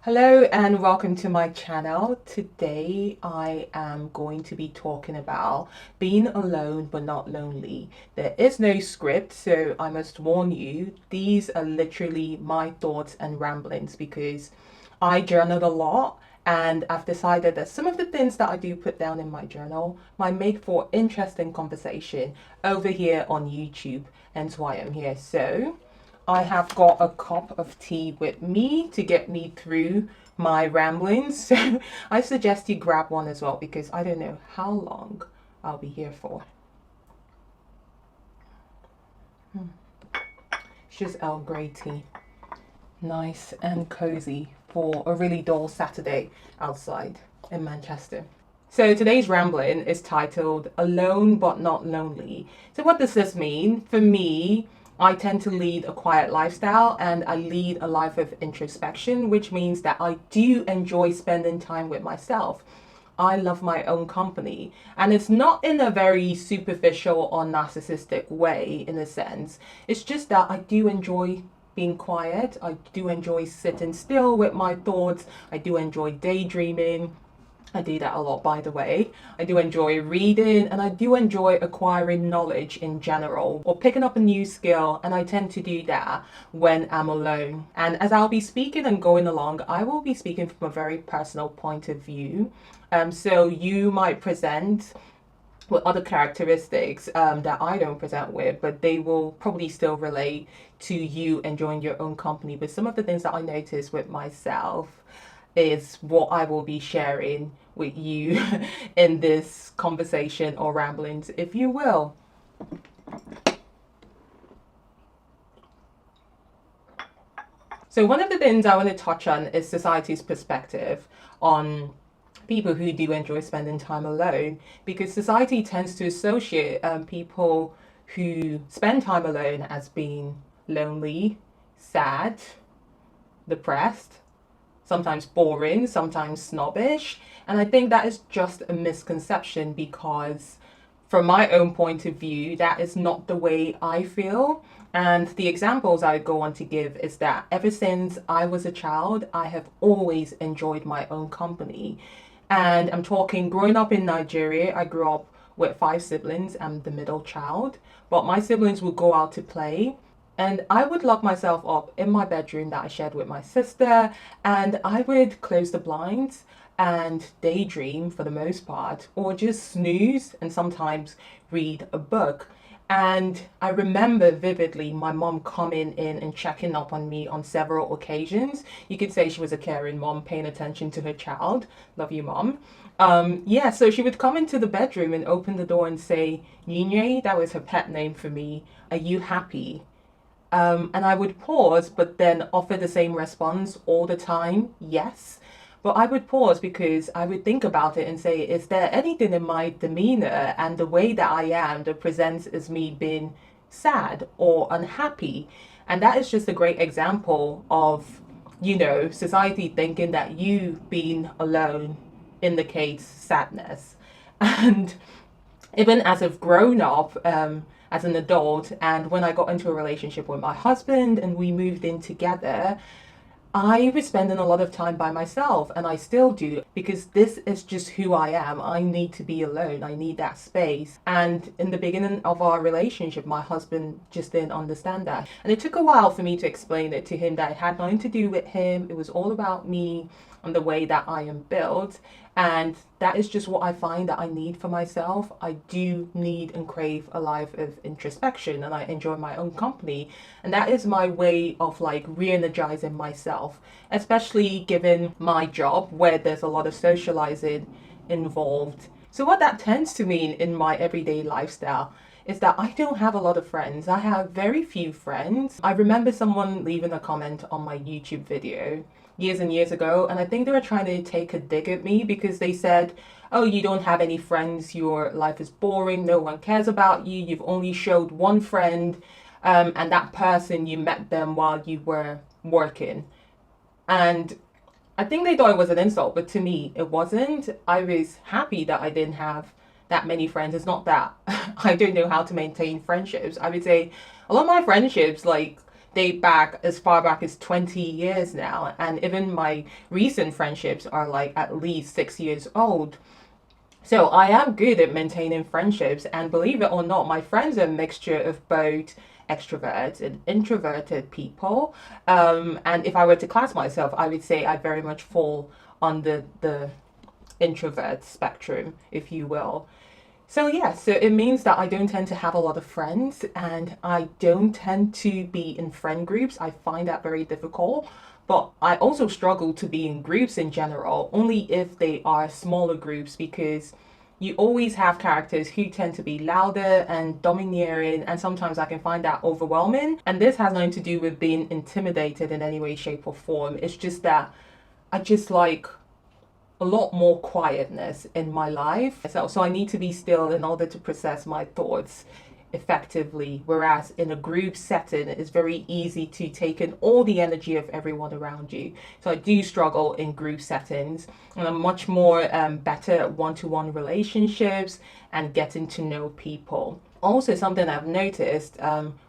Hello and welcome to my channel. Today I am going to be talking about being alone but not lonely. There is no script, so I must warn you, these are literally my thoughts and ramblings because I journaled a lot and I've decided that some of the things that I do put down in my journal might make for interesting conversation over here on YouTube, hence why I'm here. So I have got a cup of tea with me to get me through my ramblings. So I suggest you grab one as well because I don't know how long I'll be here for. It's just Earl Grey tea. Nice and cozy for a really dull Saturday outside in Manchester. So today's rambling is titled Alone But Not Lonely. So what does this mean? For me, I tend to lead a quiet lifestyle and I lead a life of introspection, which means that I do enjoy spending time with myself. I love my own company, and it's not in a very superficial or narcissistic way in a sense. It's just that I do enjoy being quiet. I do enjoy sitting still with my thoughts. I do enjoy daydreaming. I do that a lot, by the way. I do enjoy reading and I do enjoy acquiring knowledge in general or picking up a new skill. And I tend to do that when I'm alone. And as I'll be speaking and going along, I will be speaking from a very personal point of view. So you might present with other characteristics that I don't present with, but they will probably still relate to you enjoying your own company. But some of the things that I notice with myself is what I will be sharing with you in this conversation or ramblings, if you will. So one of the things I want to touch on is society's perspective on people who do enjoy spending time alone, because society tends to associate people who spend time alone as being lonely, sad, depressed, sometimes boring, sometimes snobbish. And I think that is just a misconception because, from my own point of view, that is not the way I feel. And the examples I go on to give is that ever since I was a child, I have always enjoyed my own company. And I'm talking growing up in Nigeria, I grew up with 5 siblings. I'm the middle child, but my siblings would go out to play. And I would lock myself up in my bedroom that I shared with my sister, and I would close the blinds and daydream for the most part, or just snooze and sometimes read a book. And I remember vividly my mom coming in and checking up on me on several occasions. You could say she was a caring mom, paying attention to her child. Love you, mom. Yeah, so she would come into the bedroom and open the door and say, Nini, that was her pet name for me. Are you happy? And I would pause, but then offer the same response all the time, yes. But I would pause because I would think about it and say, is there anything in my demeanor and the way that I am that presents as me being sad or unhappy? And that is just a great example of, society thinking that you being alone indicates sadness. And even as I've grown up, as an adult, and when I got into a relationship with my husband and we moved in together, I was spending a lot of time by myself, and I still do, because this is just who I am. I need to be alone. I need that space. And in the beginning of our relationship, my husband just didn't understand that. And it took a while for me to explain it to him that it had nothing to do with him. It was all about me and the way that I am built. And that is just what I find that I need for myself. I do need and crave a life of introspection, and I enjoy my own company. And that is my way of like re-energizing myself, especially given my job where there's a lot of socializing involved. So what that tends to mean in my everyday lifestyle is that I don't have a lot of friends. I have very few friends. I remember someone leaving a comment on my YouTube video years and years ago, and I think they were trying to take a dig at me because they said, oh, you don't have any friends, your life is boring, no one cares about you, you've only showed one friend, and that person, you met them while you were working. And I think they thought it was an insult, but to me it wasn't. I was happy that I didn't have that many friends. It's not that I don't know how to maintain friendships. I would say a lot of my friendships, like, date back as far back as 20 years now. And even my recent friendships are like at least 6 years old. So I am good at maintaining friendships, and believe it or not, my friends are a mixture of both extroverts and introverted people. And if I were to class myself, I would say I very much fall on the introvert spectrum, if you will. So yeah, so it means that I don't tend to have a lot of friends, and I don't tend to be in friend groups. I find that very difficult. But I also struggle to be in groups in general, only if they are smaller groups, because you always have characters who tend to be louder and domineering, and sometimes I can find that overwhelming. And this has nothing to do with being intimidated in any way, shape, or form. It's just that I just like a lot more quietness in my life. So I need to be still in order to process my thoughts effectively. Whereas in a group setting, it's very easy to take in all the energy of everyone around you. So I do struggle in group settings, and I'm much more better at one-to-one relationships and getting to know people. Also, something I've noticed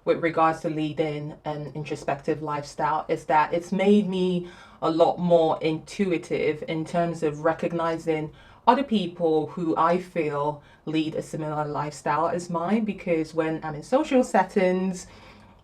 with regards to leading an introspective lifestyle is that it's made me a lot more intuitive in terms of recognizing other people who I feel lead a similar lifestyle as mine, because when I'm in social settings,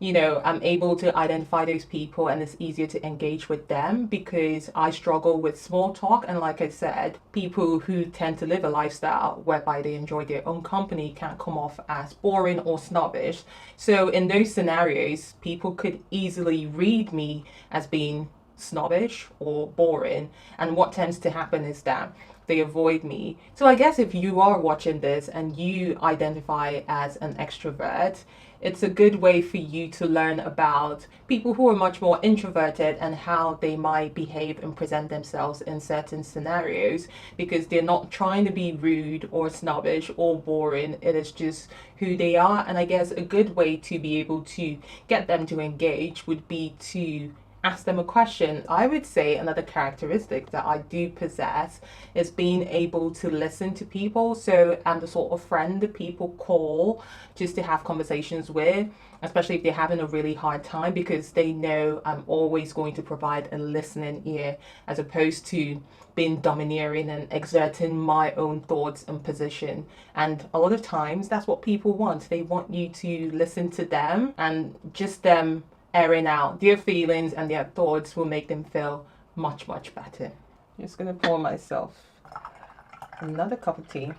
I'm able to identify those people, and it's easier to engage with them because I struggle with small talk. And like I said, people who tend to live a lifestyle whereby they enjoy their own company can't come off as boring or snobbish. So in those scenarios, people could easily read me as being snobbish or boring. And what tends to happen is that they avoid me. So I guess if you are watching this and you identify as an extrovert, it's a good way for you to learn about people who are much more introverted and how they might behave and present themselves in certain scenarios, because they're not trying to be rude or snobbish or boring. It is just who they are. And I guess a good way to be able to get them to engage would be to ask them a question. I would say another characteristic that I do possess is being able to listen to people. So I'm the sort of friend that people call just to have conversations with, especially if they're having a really hard time, because they know I'm always going to provide a listening ear, as opposed to being domineering and exerting my own thoughts and position. And a lot of times that's what people want. They want you to listen to them, and just them airing out their feelings and their thoughts will make them feel much, much better. Just gonna pour myself another cup of tea.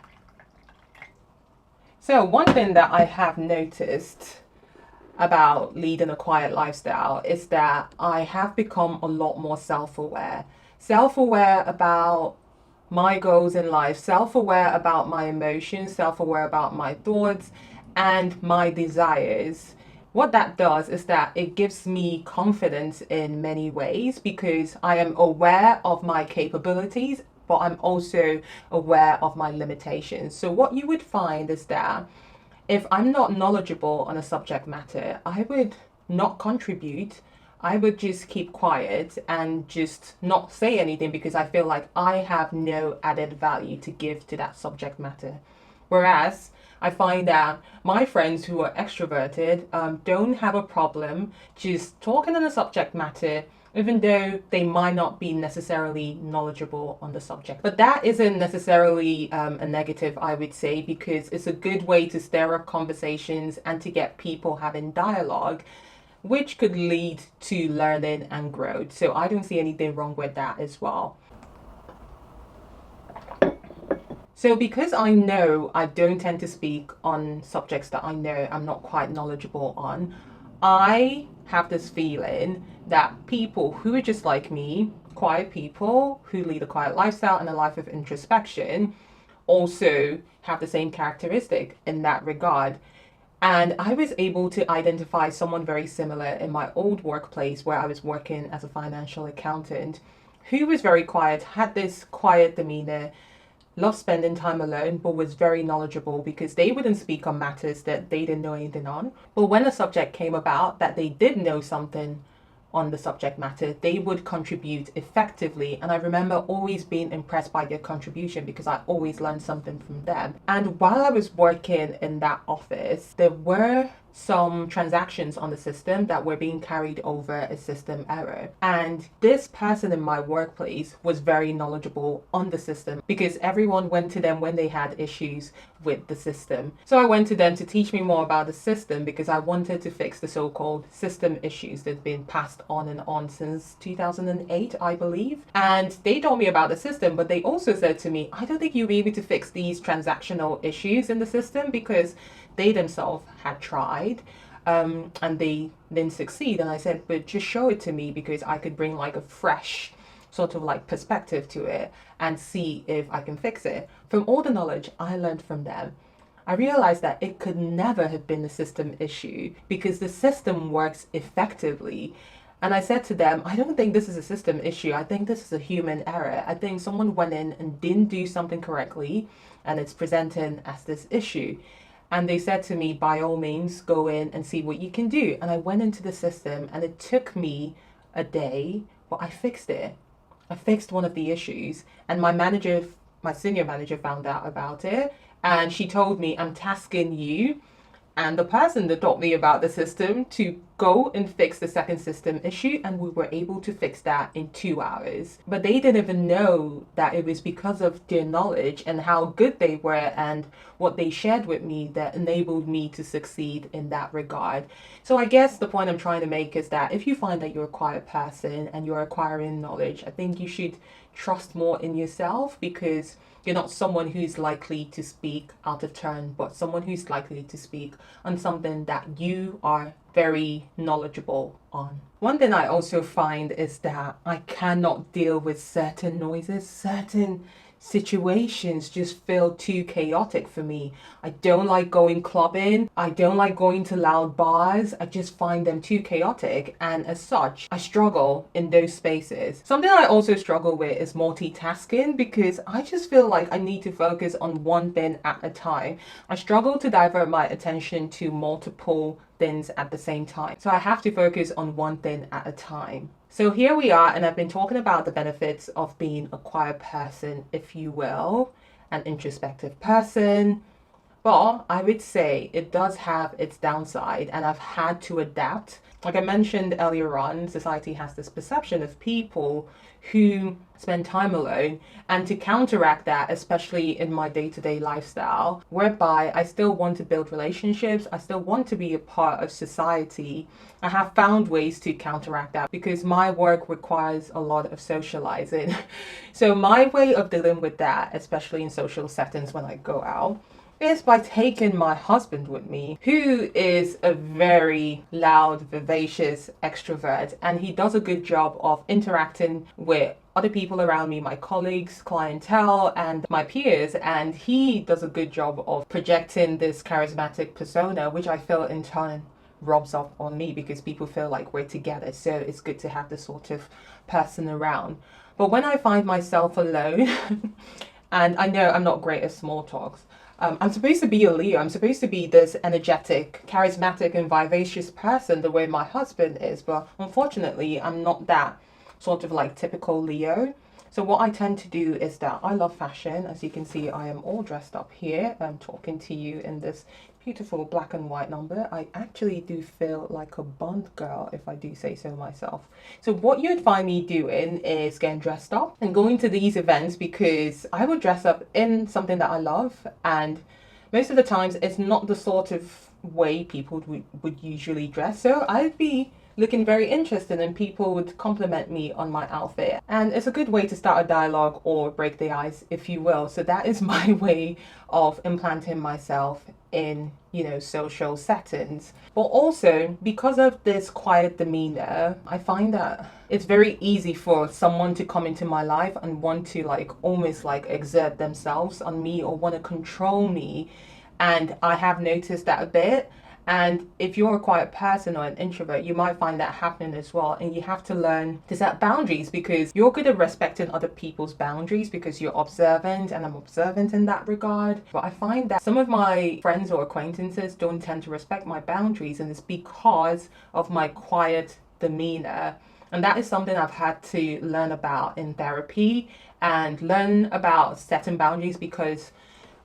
So one thing that I have noticed about leading a quiet lifestyle is that I have become a lot more self-aware. Self-aware about my goals in life, self-aware about my emotions, self-aware about my thoughts and my desires. What that does is that it gives me confidence in many ways, because I am aware of my capabilities, but I'm also aware of my limitations. So what you would find is that if I'm not knowledgeable on a subject matter, I would not contribute. I would just keep quiet and just not say anything, because I feel like I have no added value to give to that subject matter. Whereas I find that my friends who are extroverted don't have a problem just talking on the subject matter, even though they might not be necessarily knowledgeable on the subject. But that isn't necessarily a negative, I would say, because it's a good way to stir up conversations and to get people having dialogue, which could lead to learning and growth. So I don't see anything wrong with that as well. So because I know I don't tend to speak on subjects that I know I'm not quite knowledgeable on, I have this feeling that people who are just like me, quiet people who lead a quiet lifestyle and a life of introspection, also have the same characteristic in that regard. And I was able to identify someone very similar in my old workplace where I was working as a financial accountant, who was very quiet, had this quiet demeanor, loved spending time alone, but was very knowledgeable, because they wouldn't speak on matters that they didn't know anything on. But when a subject came about that they did know something on the subject matter, they would contribute effectively. And I remember always being impressed by their contribution, because I always learned something from them. And while I was working in that office, there were some transactions on the system that were being carried over a system error. And this person in my workplace was very knowledgeable on the system because everyone went to them when they had issues with the system. So I went to them to teach me more about the system because I wanted to fix the so-called system issues that have been passed on and on since 2008, I believe. And they told me about the system, but they also said to me, I don't think you'll be able to fix these transactional issues in the system because they themselves had tried and they didn't succeed. And I said, but just show it to me because I could bring like a fresh sort of like perspective to it and see if I can fix it. From all the knowledge I learned from them, I realized that it could never have been a system issue because the system works effectively. And I said to them, I don't think this is a system issue. I think this is a human error. I think someone went in and didn't do something correctly and it's presented as this issue. And they said to me, by all means, go in and see what you can do. And I went into the system and it took me a day, but I fixed it. I fixed one of the issues and my senior manager found out about it and she told me, I'm tasking you and the person that taught me about the system to go and fix the second system issue, and we were able to fix that in 2 hours. But they didn't even know that it was because of their knowledge and how good they were and what they shared with me that enabled me to succeed in that regard. So I guess the point I'm trying to make is that if you find that you're a quiet person and you're acquiring knowledge, I think you should trust more in yourself because you're not someone who's likely to speak out of turn, but someone who's likely to speak on something that you are very knowledgeable on. One thing I also find is that I cannot deal with certain noises, certain situations just feel too chaotic for me. I don't like going clubbing. I don't like going to loud bars. I just find them too chaotic. And as such, I struggle in those spaces. Something I also struggle with is multitasking because I just feel like I need to focus on one thing at a time. I struggle to divert my attention to multiple things at the same time. So I have to focus on one thing at a time. So here we are, and I've been talking about the benefits of being a quiet person, if you will, an introspective person. But I would say it does have its downside, and I've had to adapt. Like I mentioned earlier on, society has this perception of people who spend time alone, and to counteract that, especially in my day-to-day lifestyle, whereby I still want to build relationships, I still want to be a part of society, I have found ways to counteract that because my work requires a lot of socializing. So my way of dealing with that, especially in social settings when I go out, is by taking my husband with me, who is a very loud, vivacious extrovert, and he does a good job of interacting with other people around me, my colleagues, clientele, and my peers, and he does a good job of projecting this charismatic persona, which I feel in turn rubs off on me because people feel like we're together. So it's good to have this sort of person around. But when I find myself alone, and I know I'm not great at small talks, I'm supposed to be a Leo. I'm supposed to be this energetic, charismatic, and vivacious person the way my husband is. But unfortunately, I'm not that sort of like typical Leo. So what I tend to do is that I love fashion. As you can see, I am all dressed up here. I'm talking to you in this beautiful black and white number. I actually do feel like a Bond girl, if I do say so myself. So what you'd find me doing is getting dressed up and going to these events because I would dress up in something that I love, and most of the times it's not the sort of way people would usually dress. So I'd be looking very interested and people would compliment me on my outfit. And it's a good way to start a dialogue or break the ice, if you will. So that is my way of implanting myself in, social settings. But also, because of this quiet demeanor, I find that it's very easy for someone to come into my life and want to almost exert themselves on me or want to control me. And I have noticed that a bit. And if you're a quiet person or an introvert, you might find that happening as well. And you have to learn to set boundaries because you're good at respecting other people's boundaries because you're observant, and I'm observant in that regard. But I find that some of my friends or acquaintances don't tend to respect my boundaries, and it's because of my quiet demeanor. And that is something I've had to learn about in therapy and learn about setting boundaries because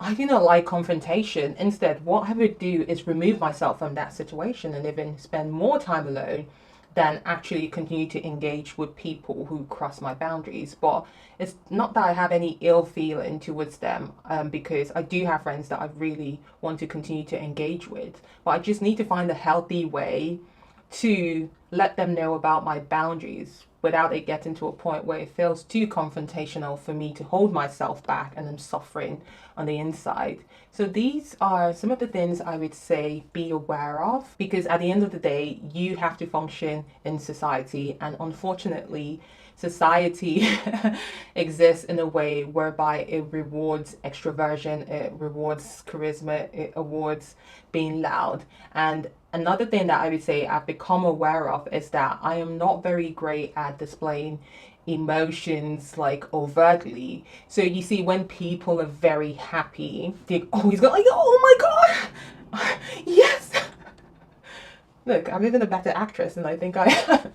I do not like confrontation. Instead, what I would do is remove myself from that situation and even spend more time alone than actually continue to engage with people who cross my boundaries. But it's not that I have any ill feeling towards them, because I do have friends that I really want to continue to engage with. But I just need to find a healthy way to let them know about my boundaries without it getting to a point where it feels too confrontational for me to hold myself back and I'm suffering on the inside. So these are some of the things I would say be aware of, because at the end of the day, you have to function in society, and unfortunately, society exists in a way whereby it rewards extroversion, it rewards charisma, it awards being loud. And another thing that I would say I've become aware of is that I am not very great at displaying emotions like overtly. So you see, when people are very happy, they always go like, "Oh my god, yes!" Look, I'm even a better actress than I think I am.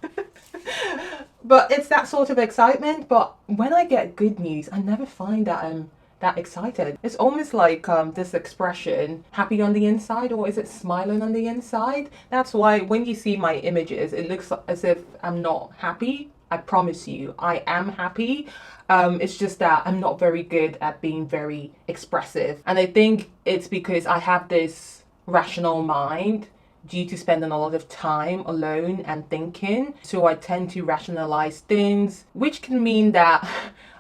But it's that sort of excitement. But when I get good news, I never find that I'm that excited. It's almost like this expression, happy on the inside, or is it smiling on the inside? That's why when you see my images, it looks as if I'm not happy. I promise you, I am happy. It's just that I'm not very good at being very expressive. And I think it's because I have this rational mind due to spending a lot of time alone and thinking. So I tend to rationalize things, which can mean that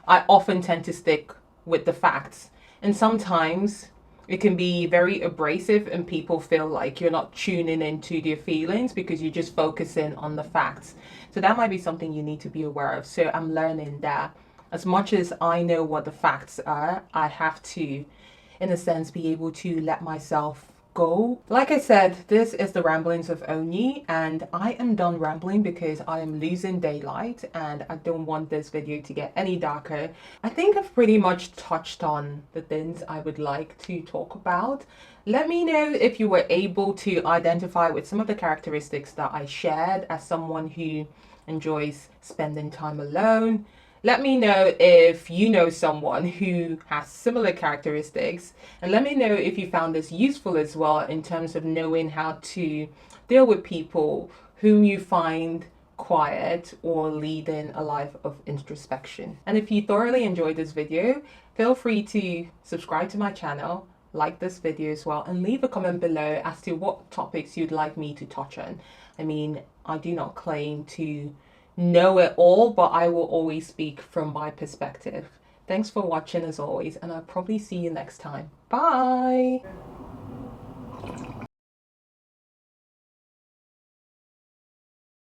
I often tend to stick with the facts. And sometimes it can be very abrasive and people feel like you're not tuning into their feelings because you're just focusing on the facts. So that might be something you need to be aware of. So I'm learning that as much as I know what the facts are, I have to, in a sense, be able to let myself go. Like I said, this is the ramblings of Onyi, and I am done rambling because I am losing daylight and I don't want this video to get any darker. I think I've pretty much touched on the things I would like to talk about. Let me know if you were able to identify with some of the characteristics that I shared as someone who enjoys spending time alone. Let me know if you know someone who has similar characteristics, and let me know if you found this useful as well in terms of knowing how to deal with people whom you find quiet or leading a life of introspection. And if you thoroughly enjoyed this video, feel free to subscribe to my channel, like this video as well, and leave a comment below as to what topics you'd like me to touch on. I mean, I do not claim to know it all, but I will always speak from my perspective. Thanks for watching as always, and I'll probably see you next time. Bye!